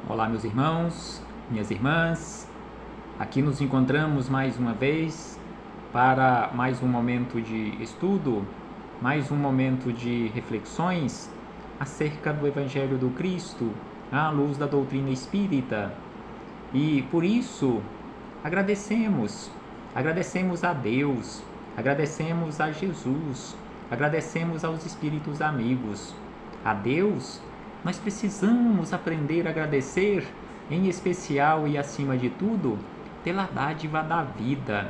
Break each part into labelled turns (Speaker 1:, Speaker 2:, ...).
Speaker 1: Olá, meus irmãos, minhas irmãs. Aqui nos encontramos mais uma vez para mais um momento de estudo, mais um momento de reflexões acerca do Evangelho do Cristo, à luz da doutrina espírita. E por isso, agradecemos a Deus, agradecemos a Jesus, agradecemos aos Espíritos amigos. A Deus, nós precisamos aprender a agradecer, em especial e acima de tudo, pela dádiva da vida.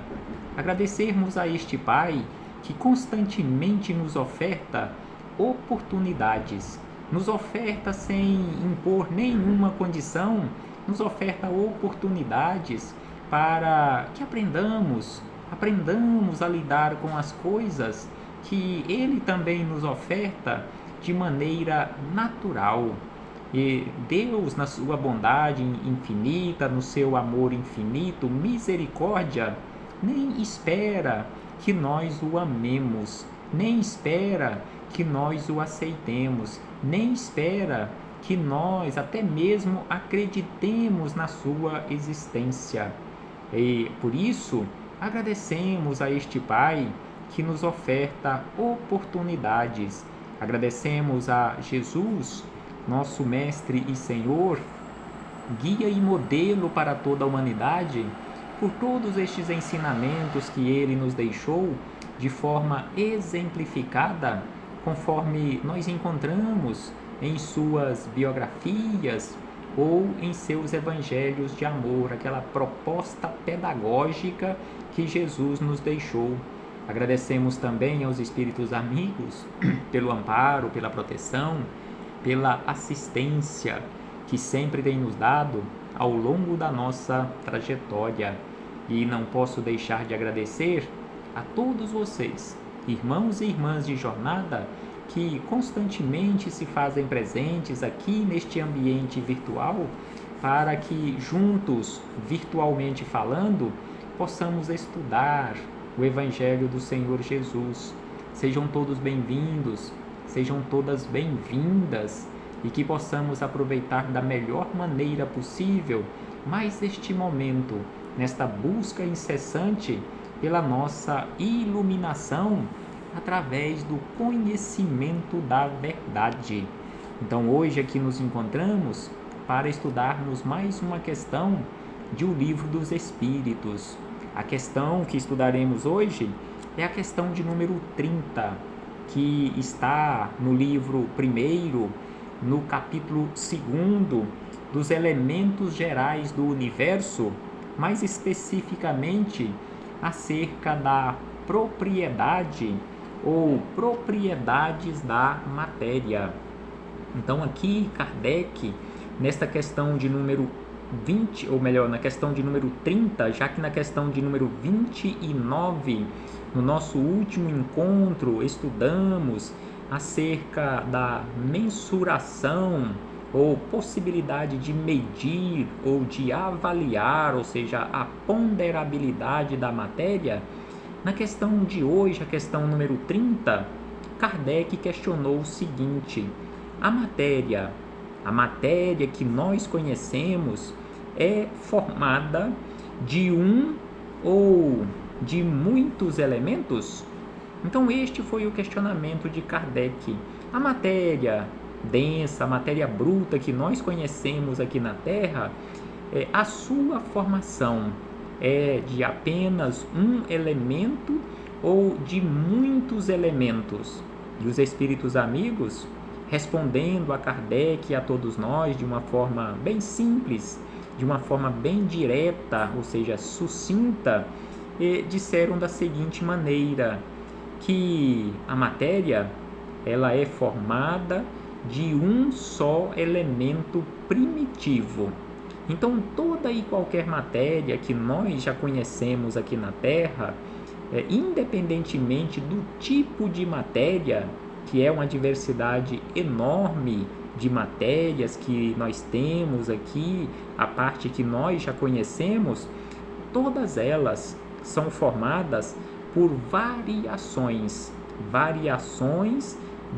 Speaker 1: Agradecermos a este Pai que constantemente nos oferta oportunidades, nos oferta sem impor nenhuma condição, nos oferta oportunidades para que aprendamos a lidar com as coisas que Ele também nos oferta de maneira natural. E Deus, na sua bondade infinita, no seu amor infinito, misericórdia, nem espera que nós o amemos, nem espera que nós o aceitemos, nem espera que nós até mesmo acreditemos na sua existência. E por isso, agradecemos a este Pai que nos oferta oportunidades. Agradecemos a Jesus, nosso Mestre e Senhor, guia e modelo para toda a humanidade, por todos estes ensinamentos que Ele nos deixou de forma exemplificada, conforme nós encontramos em suas biografias ou em seus evangelhos de amor, aquela proposta pedagógica que Jesus nos deixou. Agradecemos também aos Espíritos amigos pelo amparo, pela proteção, pela assistência que sempre tem nos dado ao longo da nossa trajetória. E não posso deixar de agradecer a todos vocês, irmãos e irmãs de jornada, que constantemente se fazem presentes aqui neste ambiente virtual, para que juntos, virtualmente falando, possamos estudar o Evangelho do Senhor Jesus. Sejam todos bem-vindos, sejam todas bem-vindas, e que possamos aproveitar da melhor maneira possível mais este momento, nesta busca incessante pela nossa iluminação através do conhecimento da verdade. Então hoje aqui nos encontramos para estudarmos mais uma questão de O Livro dos Espíritos. A questão que estudaremos hoje é a questão de número 30, que está no livro 1º, no capítulo 2º, dos elementos gerais do universo, mais especificamente acerca da propriedade ou propriedades da matéria. Então aqui Kardec, nesta questão de número 20, ou melhor, na questão de número 30, já que na questão de número 29, no nosso último encontro, estudamos acerca da mensuração ou possibilidade de medir ou de avaliar, ou seja, a ponderabilidade da matéria. Na questão de hoje, a questão número 30, Kardec questionou o seguinte: a matéria que nós conhecemos é formada de um ou de muitos elementos? Então este foi o questionamento de Kardec. A matéria densa, a matéria bruta que nós conhecemos aqui na Terra, a sua formação é de apenas um elemento ou de muitos elementos? E os Espíritos amigos, respondendo a Kardec e a todos nós de uma forma bem simples, de uma forma bem direta, ou seja, sucinta, disseram da seguinte maneira, que a matéria ela é formada de um só elemento primitivo. Então, toda e qualquer matéria que nós já conhecemos aqui na Terra, independentemente do tipo de matéria, que é uma diversidade enorme de matérias que nós temos aqui, a parte que nós já conhecemos, todas elas são formadas por variações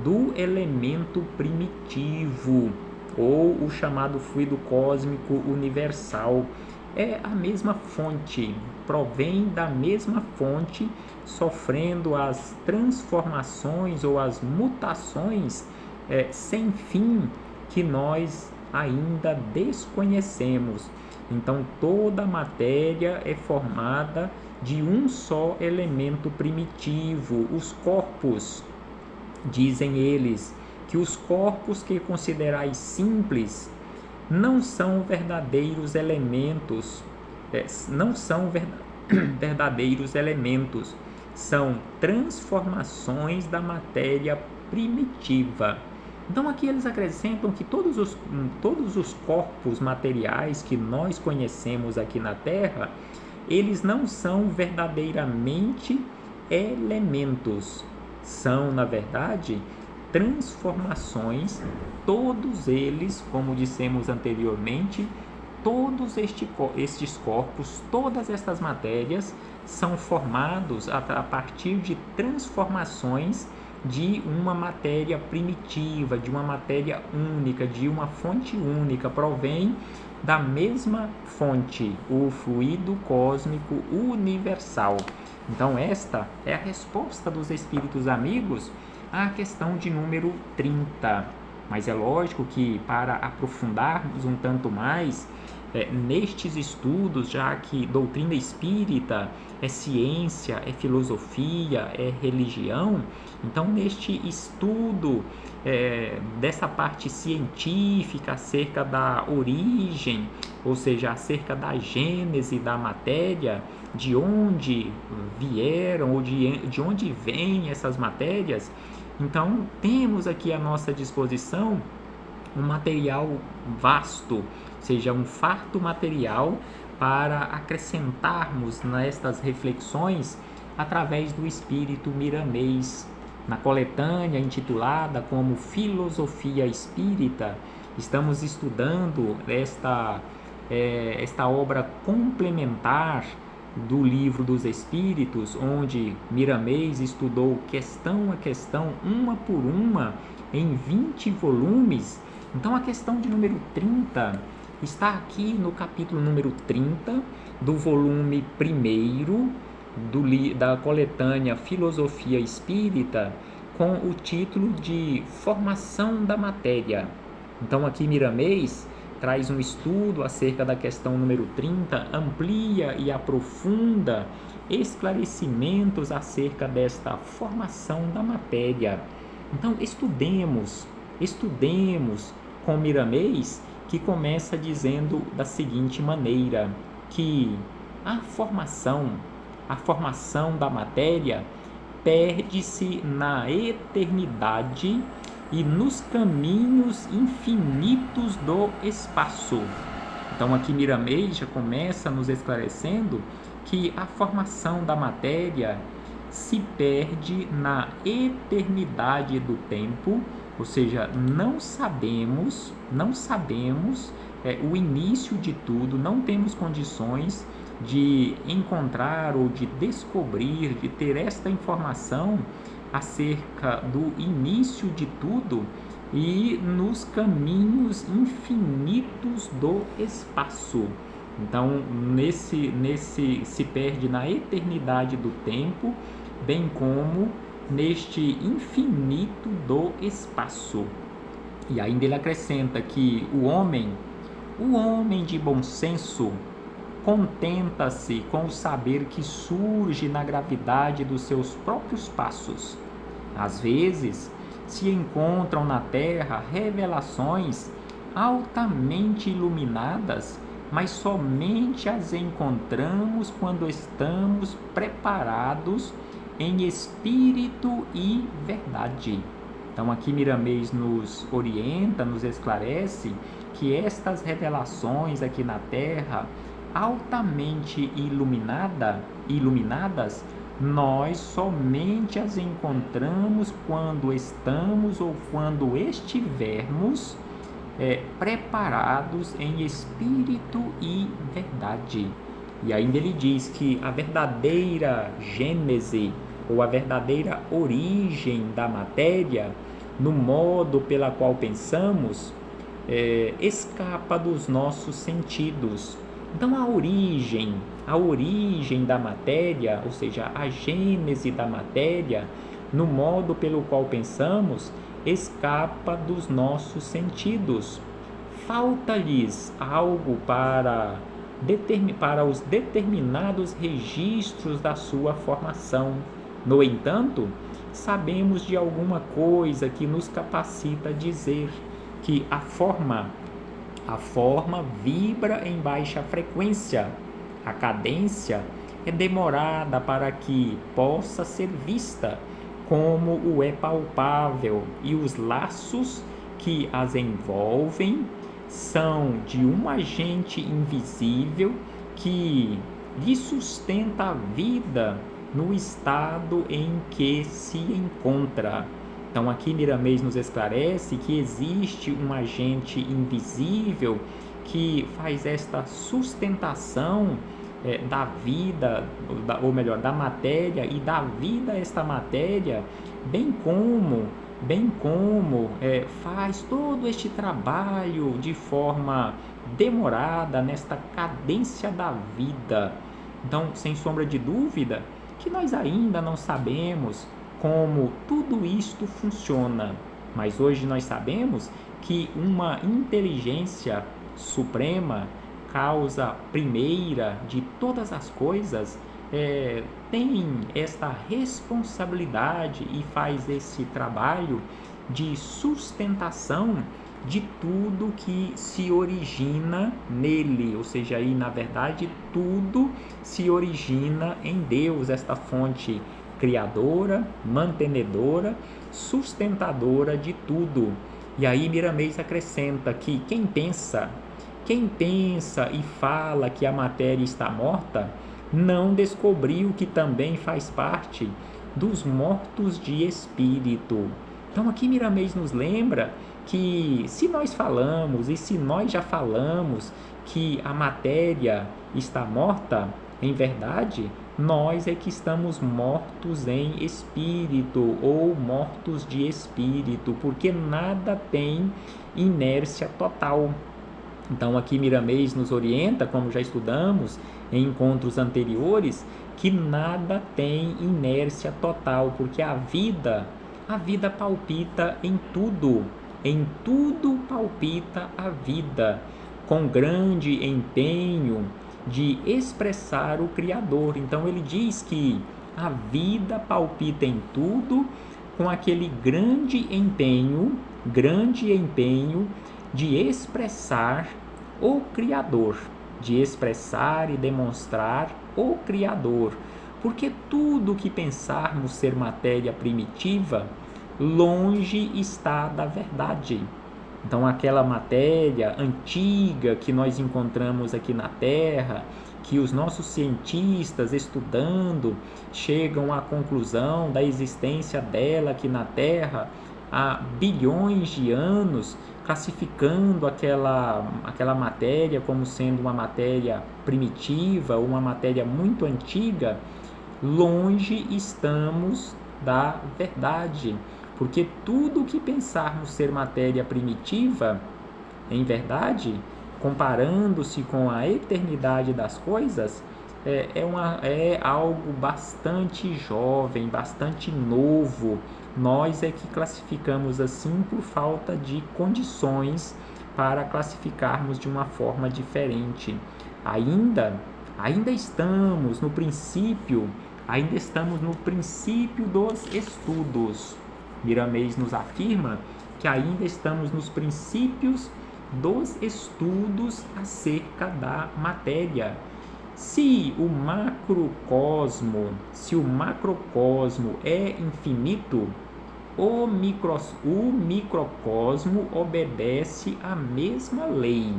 Speaker 1: do elemento primitivo. ou o chamado fluido cósmico universal. É a mesma fonte, provém da mesma fonte, sofrendo as transformações ou as mutações sem fim que nós ainda desconhecemos. Então, toda a matéria é formada de um só elemento primitivo, os corpos. Dizem eles que os corpos que considerais simples não são verdadeiros elementos, não são verdadeiros elementos, são transformações da matéria primitiva. Então aqui eles acrescentam que todos os corpos materiais que nós conhecemos aqui na Terra, eles não são verdadeiramente elementos, são, na verdade, transformações. Todos eles, como dissemos anteriormente, todos estes corpos, todas estas matérias são formados a partir de transformações de uma matéria primitiva, de uma matéria única, de uma fonte única, provém da mesma fonte, o fluido cósmico universal. Então esta é a resposta dos espíritos amigos à questão de número 30. Mas é lógico que para aprofundarmos um tanto mais nestes estudos, já que doutrina espírita é ciência, é filosofia, é religião, então neste estudo dessa parte científica acerca da origem, ou seja, acerca da gênese da matéria, de onde vieram ou de onde vêm essas matérias, então temos aqui à nossa disposição um material vasto, seja um farto material para acrescentarmos nestas reflexões através do espírito Miramês. Na coletânea intitulada como Filosofia Espírita, estamos estudando esta obra complementar do Livro dos Espíritos, onde Miramês estudou questão a questão, uma por uma, em 20 volumes. Então a questão de número 30 está aqui no capítulo número 30 do volume 1º da coletânea Filosofia Espírita, com o título de Formação da Matéria. Então aqui Miramês traz um estudo acerca da questão número 30, amplia e aprofunda esclarecimentos acerca desta formação da matéria. Então estudemos com Miramês, que começa dizendo da seguinte maneira, que a formação da matéria perde-se na eternidade e nos caminhos infinitos do espaço. Então aqui Miramês já começa nos esclarecendo que a formação da matéria se perde na eternidade do tempo, ou seja, não sabemos o início de tudo, não temos condições de encontrar ou de descobrir, de ter esta informação acerca do início de tudo e nos caminhos infinitos do espaço. Então, nesse se perde na eternidade do tempo, bem como neste infinito do espaço. E ainda ele acrescenta que o homem de bom senso, contenta-se com o saber que surge na gravidade dos seus próprios passos. Às vezes, se encontram na Terra revelações altamente iluminadas, mas somente as encontramos quando estamos preparados em espírito e verdade. Então aqui Miramês nos orienta, nos esclarece que estas revelações aqui na Terra, altamente iluminadas, nós somente as encontramos quando estamos ou quando estivermos preparados em espírito e verdade. E ainda ele diz que a verdadeira gênese ou a verdadeira origem da matéria, no modo pela qual pensamos, escapa dos nossos sentidos. Então a origem da matéria, ou seja, a gênese da matéria, no modo pelo qual pensamos, escapa dos nossos sentidos. Falta-lhes algo para os determinados registros da sua formação. No entanto, sabemos de alguma coisa que nos capacita a dizer que a forma vibra em baixa frequência. A cadência é demorada para que possa ser vista como o é palpável, e os laços que as envolvem são de um agente invisível que lhe sustenta a vida no estado em que se encontra. Então aqui Miramês nos esclarece que existe um agente invisível que faz esta sustentação da vida, ou melhor, da matéria, e da vida a esta matéria, bem como faz todo este trabalho de forma demorada nesta cadência da vida. Então, sem sombra de dúvida, que nós ainda não sabemos como tudo isto funciona, mas hoje nós sabemos que uma inteligência suprema, causa primeira de todas as coisas, tem esta responsabilidade e faz esse trabalho de sustentação de tudo que se origina nele, ou seja, aí na verdade tudo se origina em Deus, esta fonte criadora, mantenedora, sustentadora de tudo. E aí Miramês acrescenta que quem pensa e fala que a matéria está morta, não descobriu que também faz parte dos mortos de espírito. Então aqui Miramês nos lembra que se nós falamos e se nós já falamos que a matéria está morta, em verdade, nós é que estamos mortos em espírito ou mortos de espírito, porque nada tem inércia total. Então aqui Miramês nos orienta, como já estudamos em encontros anteriores, que nada tem inércia total, porque a vida palpita em tudo palpita a vida, com grande empenho de expressar o Criador. Então ele diz que a vida palpita em tudo com aquele grande empenho de expressar o Criador, de expressar e demonstrar o Criador, porque tudo que pensarmos ser matéria primitiva, longe está da verdade. Então aquela matéria antiga que nós encontramos aqui na Terra, que os nossos cientistas estudando chegam à conclusão da existência dela aqui na Terra há bilhões de anos, classificando aquela matéria como sendo uma matéria primitiva, uma matéria muito antiga, longe estamos da verdade, porque tudo que pensarmos ser matéria primitiva, em verdade, comparando-se com a eternidade das coisas, é algo bastante jovem, bastante novo. Nós é que classificamos assim por falta de condições para classificarmos de uma forma diferente. Ainda estamos no princípio dos estudos. Miramês nos afirma que ainda estamos nos princípios dos estudos acerca da matéria. Se o macrocosmo é infinito, o microcosmo obedece à mesma lei.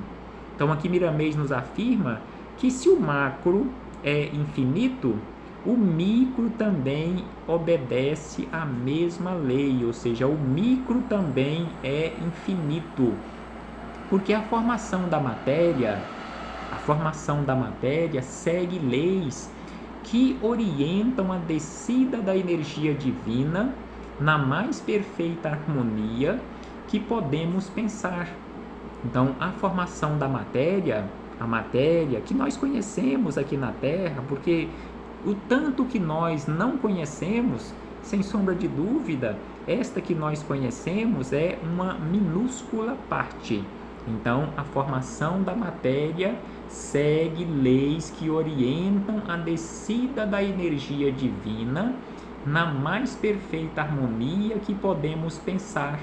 Speaker 1: Então aqui Miramês nos afirma que se o macro é infinito, o micro também obedece à mesma lei, ou seja, o micro também é infinito, porque a formação da matéria segue leis que orientam a descida da energia divina na mais perfeita harmonia que podemos pensar. Então, a formação da matéria, a matéria que nós conhecemos aqui na Terra, porque o tanto que nós não conhecemos, sem sombra de dúvida, esta que nós conhecemos é uma minúscula parte. Então, a formação da matéria segue leis que orientam a descida da energia divina na mais perfeita harmonia que podemos pensar.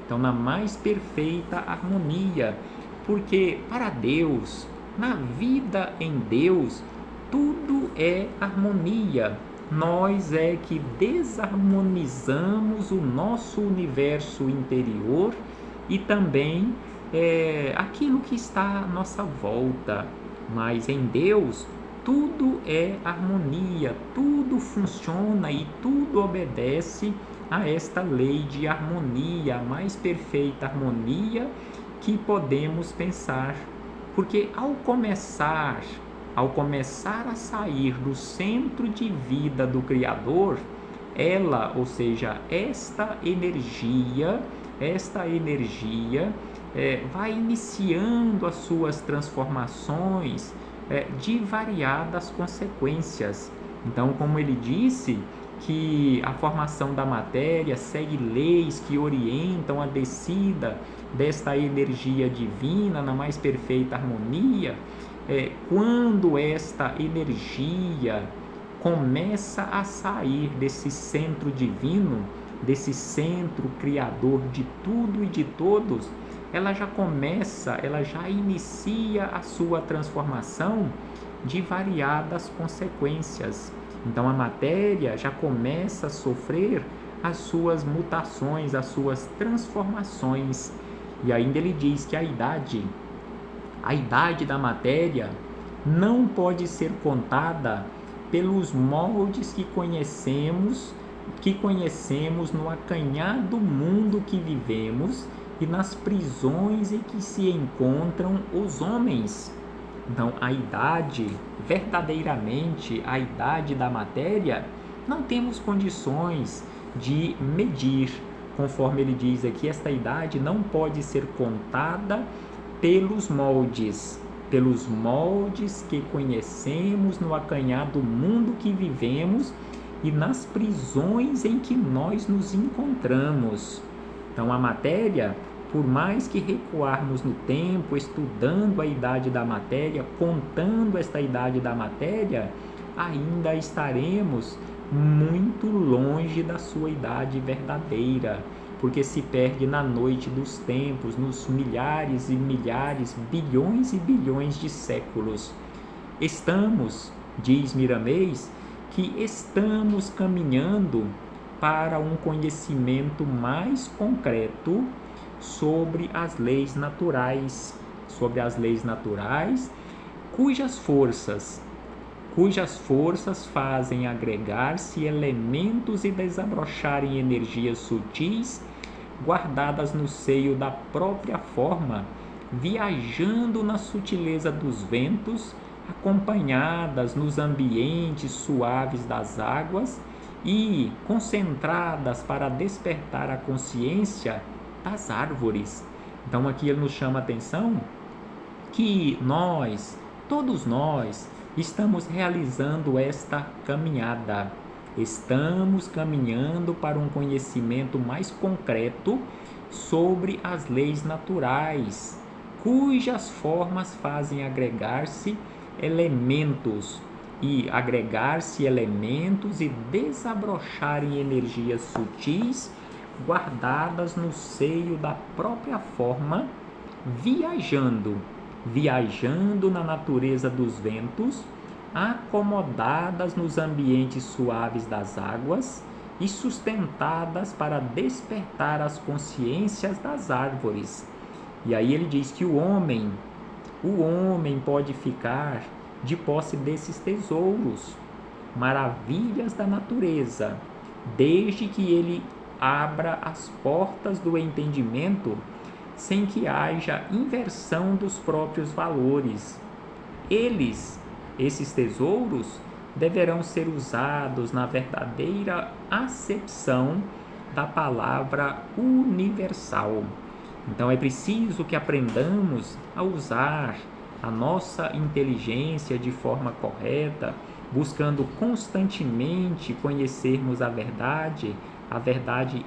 Speaker 1: Então, na mais perfeita harmonia, porque para Deus, na vida em Deus, tudo é harmonia. Nós é que desarmonizamos o nosso universo interior e também aquilo que está à nossa volta. Mas em Deus, tudo é harmonia, tudo funciona e tudo obedece a esta lei de harmonia, a mais perfeita harmonia que podemos pensar. Porque ao começar a sair do centro de vida do Criador, ela, ou seja, esta energia vai iniciando as suas transformações de variadas consequências. Então, como ele disse, que a formação da matéria segue leis que orientam a descida desta energia divina na mais perfeita harmonia, quando esta energia começa a sair desse centro divino, desse centro criador de tudo e de todos, ela já inicia a sua transformação de variadas consequências. Então a matéria já começa a sofrer as suas mutações, as suas transformações. E ainda ele diz que a idade da matéria não pode ser contada pelos moldes que conhecemos no acanhado mundo que vivemos e nas prisões em que se encontram os homens. Então, verdadeiramente, a idade da matéria, não temos condições de medir. Conforme ele diz aqui, esta idade não pode ser contada pelos moldes que conhecemos no acanhado mundo que vivemos e nas prisões em que nós nos encontramos. Então, a matéria, por mais que recuarmos no tempo, estudando a idade da matéria, contando esta idade da matéria, ainda estaremos muito longe da sua idade verdadeira, porque se perde na noite dos tempos, nos milhares e milhares, bilhões e bilhões de séculos. Diz Miramês, que estamos caminhando para um conhecimento mais concreto sobre as leis naturais, cujas forças fazem agregar-se elementos e desabrocharem energias sutis guardadas no seio da própria forma, viajando na sutileza dos ventos, acompanhadas nos ambientes suaves das águas e concentradas para despertar a consciência das árvores. Então aqui ele nos chama a atenção que todos nós, estamos realizando esta caminhada. Estamos caminhando para um conhecimento mais concreto sobre as leis naturais, cujas formas fazem agregar-se elementos e desabrocharem energias sutis guardadas no seio da própria forma, viajando na natureza dos ventos, acomodadas nos ambientes suaves das águas e sustentadas para despertar as consciências das árvores. E aí ele diz que o homem pode ficar de posse desses tesouros, maravilhas da natureza, desde que ele abra as portas do entendimento sem que haja inversão dos próprios valores. Esses tesouros, deverão ser usados na verdadeira acepção da palavra universal. Então é preciso que aprendamos a usar a nossa inteligência de forma correta, buscando constantemente conhecermos a verdade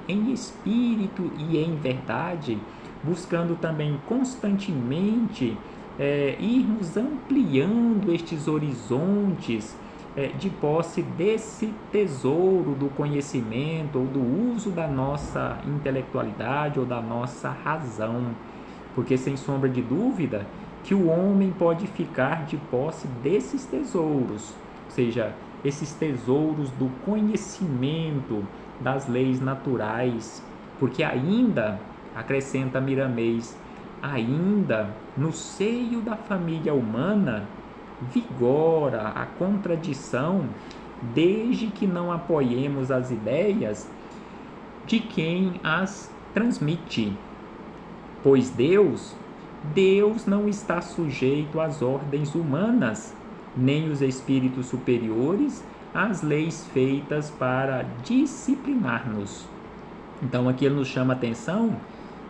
Speaker 1: em espírito e em verdade, buscando também constantemente irmos ampliando estes horizontes de posse desse tesouro do conhecimento ou do uso da nossa intelectualidade ou da nossa razão, porque sem sombra de dúvida que o homem pode ficar de posse desses tesouros, ou seja, esses tesouros do conhecimento das leis naturais, porque ainda, acrescenta Miramês, ainda no seio da família humana vigora a contradição, desde que não apoiemos as ideias de quem as transmite. Pois Deus não está sujeito às ordens humanas, nem os espíritos superiores às leis feitas para disciplinar-nos. Então aqui ele nos chama a atenção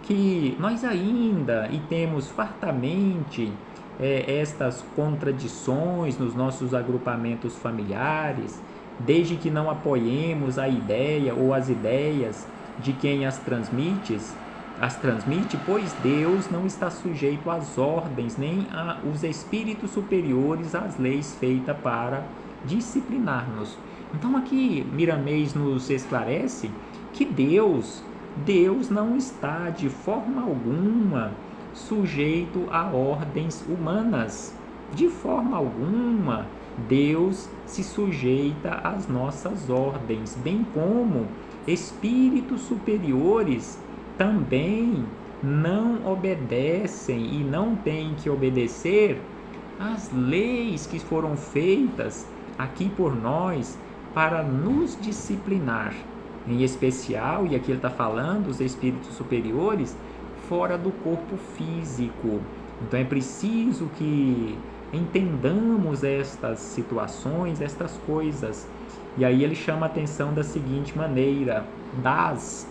Speaker 1: que nós ainda, e temos fartamente estas contradições nos nossos agrupamentos familiares, desde que não apoiemos a ideia ou as ideias de quem as transmite, pois Deus não está sujeito às ordens, nem aos espíritos superiores às leis feitas para disciplinar-nos. Então aqui Miramês nos esclarece que Deus não está de forma alguma sujeito a ordens humanas. De forma alguma, Deus se sujeita às nossas ordens, bem como espíritos superiores também não obedecem e não têm que obedecer às leis que foram feitas aqui por nós para nos disciplinar. Em especial, e aqui ele está falando, os espíritos superiores fora do corpo físico. Então é preciso que entendamos estas situações, estas coisas. E aí ele chama a atenção da seguinte maneira: dás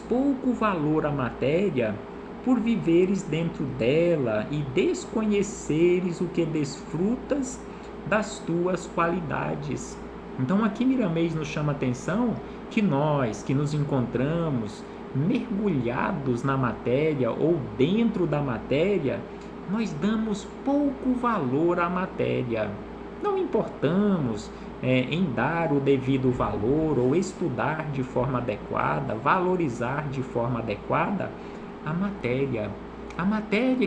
Speaker 1: pouco valor à matéria por viveres dentro dela e desconheceres o que desfrutas das tuas qualidades. Então aqui Miramês nos chama a atenção que nós que nos encontramos mergulhados na matéria ou dentro da matéria, nós damos pouco valor à matéria. Não importamos em dar o devido valor ou estudar de forma adequada, valorizar de forma adequada a matéria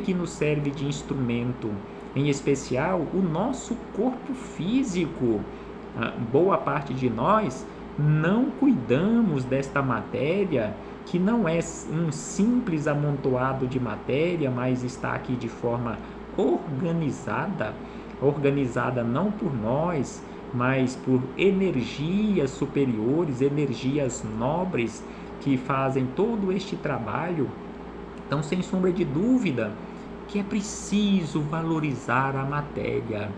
Speaker 1: que nos serve de instrumento, em especial o nosso corpo físico. Boa parte de nós não cuidamos desta matéria, que não é um simples amontoado de matéria, mas está aqui de forma organizada não por nós, mas por energias superiores, energias nobres que fazem todo este trabalho. Então, sem sombra de dúvida, que é preciso valorizar a matéria,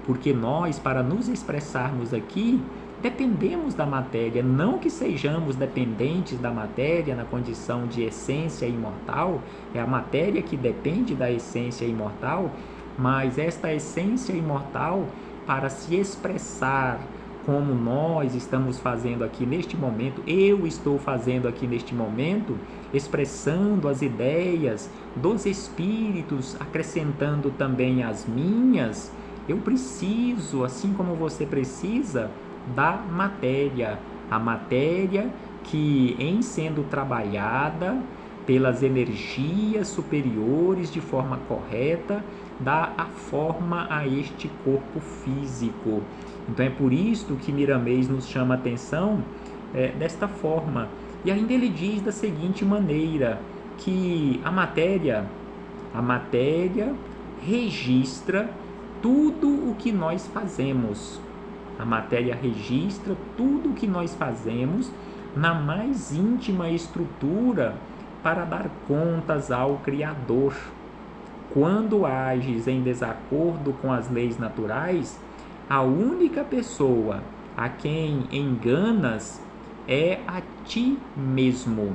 Speaker 1: porque nós, para nos expressarmos aqui, dependemos da matéria, não que sejamos dependentes da matéria na condição de essência imortal, é a matéria que depende da essência imortal, mas esta essência imortal, para se expressar como nós estamos fazendo aqui neste momento, eu estou fazendo aqui neste momento, expressando as ideias dos espíritos, acrescentando também as minhas, eu preciso, assim como você precisa, da matéria. A matéria que, em sendo trabalhada pelas energias superiores de forma correta, dá a forma a este corpo físico. Então é por isso que Miramês nos chama a atenção desta forma. E ainda ele diz da seguinte maneira, que a matéria registra tudo o que nós fazemos. A matéria registra tudo o que nós fazemos na mais íntima estrutura para dar contas ao Criador. Quando ages em desacordo com as leis naturais, a única pessoa a quem enganas é a ti mesmo.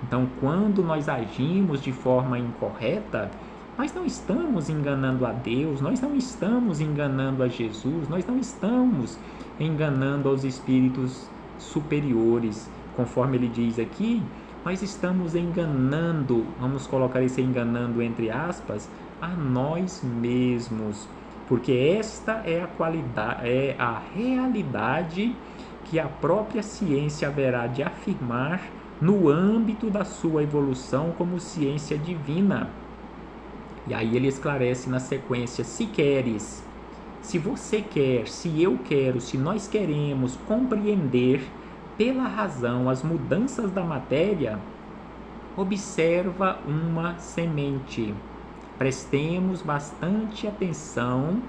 Speaker 1: Então, quando nós agimos de forma incorreta, nós não estamos enganando a Deus, nós não estamos enganando a Jesus, nós não estamos enganando aos espíritos superiores, conforme ele diz aqui, nós estamos enganando, vamos colocar esse enganando entre aspas, a nós mesmos, porque esta é a qualidade, é a realidade que a própria ciência haverá de afirmar no âmbito da sua evolução como ciência divina. E aí ele esclarece na sequência: se queres, se você quer, se eu quero, se nós queremos compreender pela razão as mudanças da matéria, observa uma semente. Prestemos bastante atenção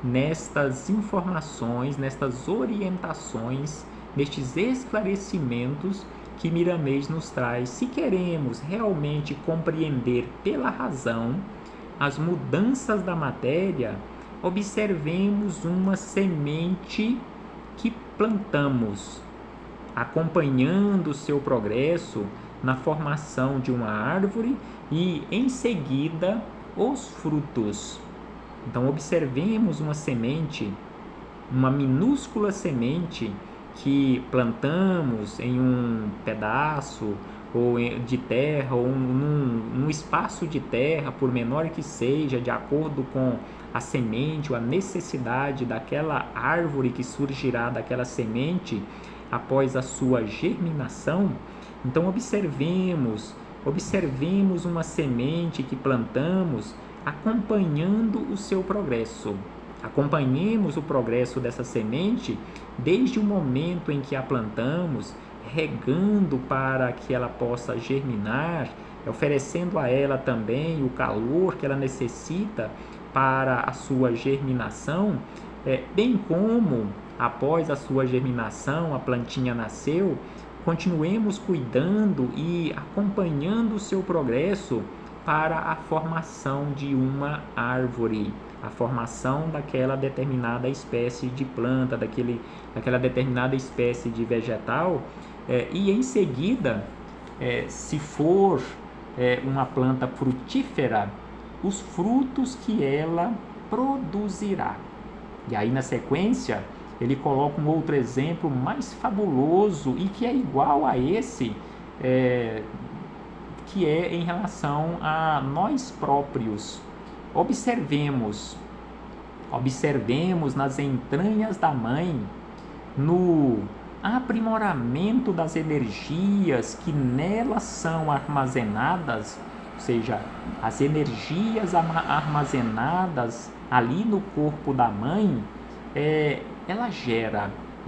Speaker 1: nestas informações, nestas orientações, nestes esclarecimentos que Miramês nos traz. Se queremos realmente compreender pela razão as mudanças da matéria, observemos uma semente que plantamos, acompanhando o seu progresso na formação de uma árvore e, em seguida, os frutos. Então, observemos uma semente, uma minúscula semente que plantamos em um pedaço ou de terra, ou num espaço de terra, por menor que seja, de acordo com a semente ou a necessidade daquela árvore que surgirá daquela semente após a sua germinação. Então observemos uma semente que plantamos, acompanhando o seu progresso. Acompanhemos o progresso dessa semente desde o momento em que a plantamos, regando para que ela possa germinar, oferecendo a ela também o calor que ela necessita para a sua germinação, bem como após a sua germinação, a plantinha nasceu, continuemos cuidando e acompanhando o seu progresso para a formação de uma árvore, a formação daquela determinada espécie de planta, daquela determinada espécie de vegetal, e em seguida, se for uma planta frutífera, os frutos que ela produzirá. E aí na sequência ele coloca um outro exemplo mais fabuloso e que é igual a esse, que é em relação a nós próprios. Observemos nas entranhas da mãe, no aprimoramento das energias que nelas são armazenadas, ou seja, as energias armazenadas ali no corpo da mãe, ela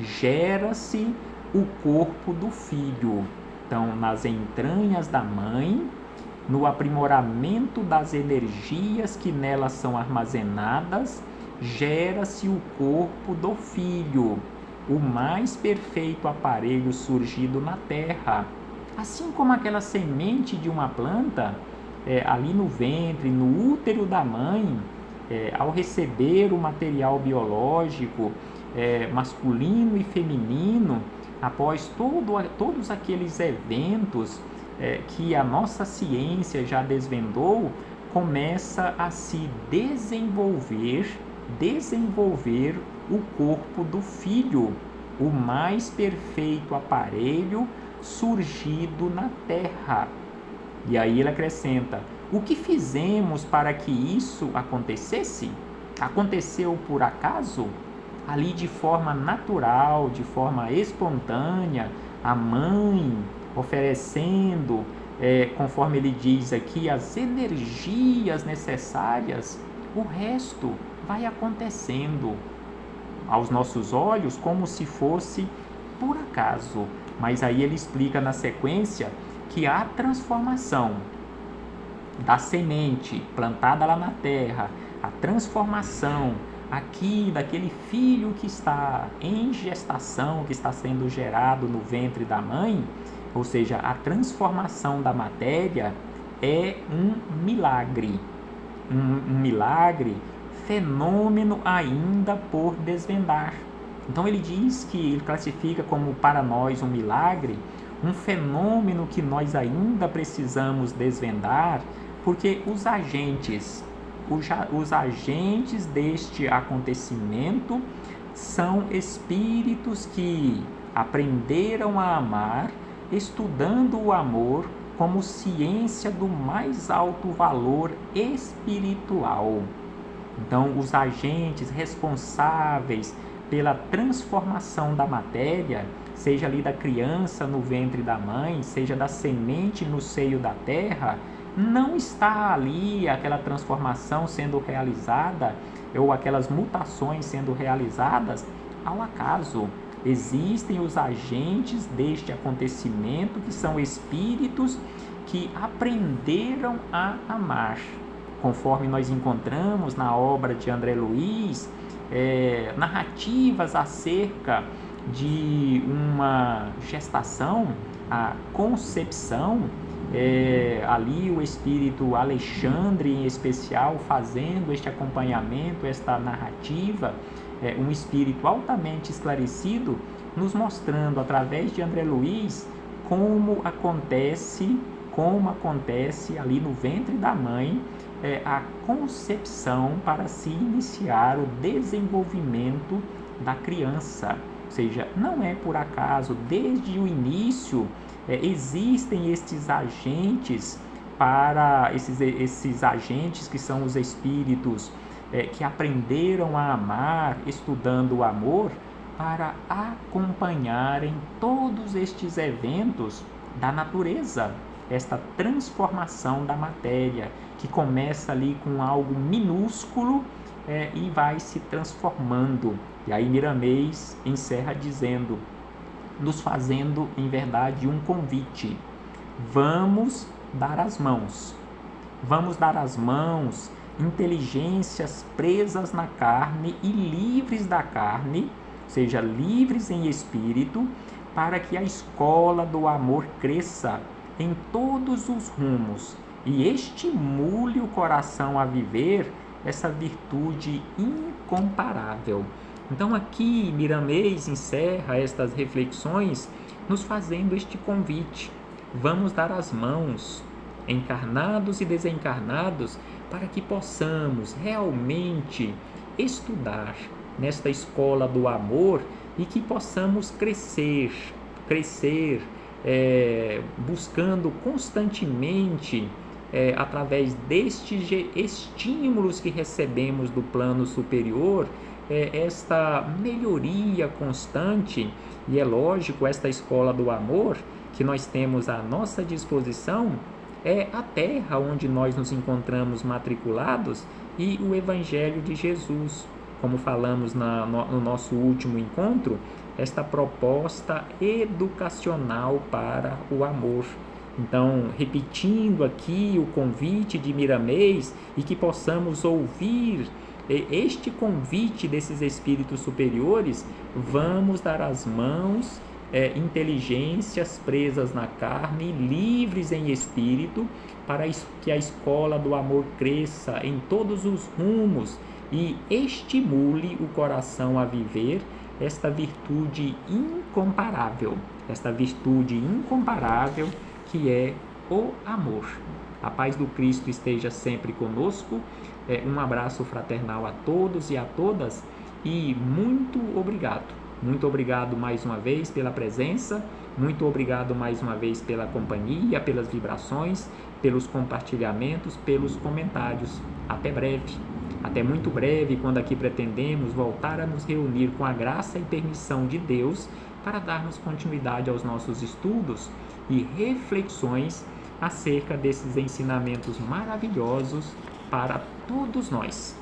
Speaker 1: gera-se o corpo do filho. Então, nas entranhas da mãe, no aprimoramento das energias que nelas são armazenadas, gera-se o corpo do filho, o mais perfeito aparelho surgido na terra. Assim como aquela semente de uma planta, ali no ventre, no útero da mãe, ao receber o material biológico masculino e feminino, após todos aqueles eventos que a nossa ciência já desvendou, começa a se desenvolver o corpo do filho, o mais perfeito aparelho surgido na terra. E aí ele acrescenta: o que fizemos para que isso acontecesse? Aconteceu por acaso? Ali de forma natural, de forma espontânea, a mãe oferecendo, conforme ele diz aqui, as energias necessárias, o resto vai acontecendo aos nossos olhos como se fosse por acaso. Mas aí ele explica na sequência que a transformação da semente plantada lá na terra, a transformação aqui daquele filho que está em gestação, que está sendo gerado no ventre da mãe, ou seja, a transformação da matéria é um milagre, fenômeno ainda por desvendar. Então ele diz que ele classifica como para nós um milagre um fenômeno que nós ainda precisamos desvendar, porque os agentes deste acontecimento são espíritos que aprenderam a amar, estudando o amor como ciência do mais alto valor espiritual. Então, os agentes responsáveis pela transformação da matéria, seja ali da criança no ventre da mãe, seja da semente no seio da terra, não está ali aquela transformação sendo realizada ou aquelas mutações sendo realizadas ao acaso. Existem os agentes deste acontecimento, que são espíritos que aprenderam a amar. Conforme nós encontramos na obra de André Luiz, narrativas acerca de uma gestação, a concepção, ali o espírito Alexandre em especial fazendo este acompanhamento, esta narrativa, um espírito altamente esclarecido, nos mostrando através de André Luiz como acontece ali no ventre da mãe a concepção para se iniciar o desenvolvimento da criança. Ou seja, não é por acaso, desde o início existem estes agentes esses agentes que são os espíritos que aprenderam a amar, estudando o amor, para acompanharem todos estes eventos da natureza, esta transformação da matéria, que começa ali com algo minúsculo e vai se transformando. E aí Miramês encerra dizendo, nos fazendo, em verdade, um convite. Vamos dar as mãos. Vamos dar as mãos, inteligências presas na carne e livres da carne, ou seja, livres em espírito, para que a escola do amor cresça em todos os rumos e estimule o coração a viver essa virtude incomparável. Então aqui Miramês encerra estas reflexões nos fazendo este convite. Vamos dar as mãos, encarnados e desencarnados, para que possamos realmente estudar nesta escola do amor e que possamos crescer, buscando constantemente, através destes estímulos que recebemos do plano superior, esta melhoria constante. E é lógico, esta escola do amor que nós temos à nossa disposição é a terra onde nós nos encontramos matriculados e o Evangelho de Jesus. Como falamos no nosso último encontro, esta proposta educacional para o amor. Então, repetindo aqui o convite de Miramês, e que possamos ouvir este convite desses espíritos superiores, vamos dar as mãos, inteligências presas na carne, livres em espírito, para que a escola do amor cresça em todos os rumos e estimule o coração a viver esta virtude incomparável, que é o amor. A paz do Cristo esteja sempre conosco. Um abraço fraternal a todos e a todas, e muito obrigado. Muito obrigado mais uma vez pela presença, muito obrigado mais uma vez pela companhia, pelas vibrações, pelos compartilhamentos, pelos comentários. Até breve, até muito breve, quando aqui pretendemos voltar a nos reunir com a graça e permissão de Deus para darmos continuidade aos nossos estudos e reflexões acerca desses ensinamentos maravilhosos para todos nós.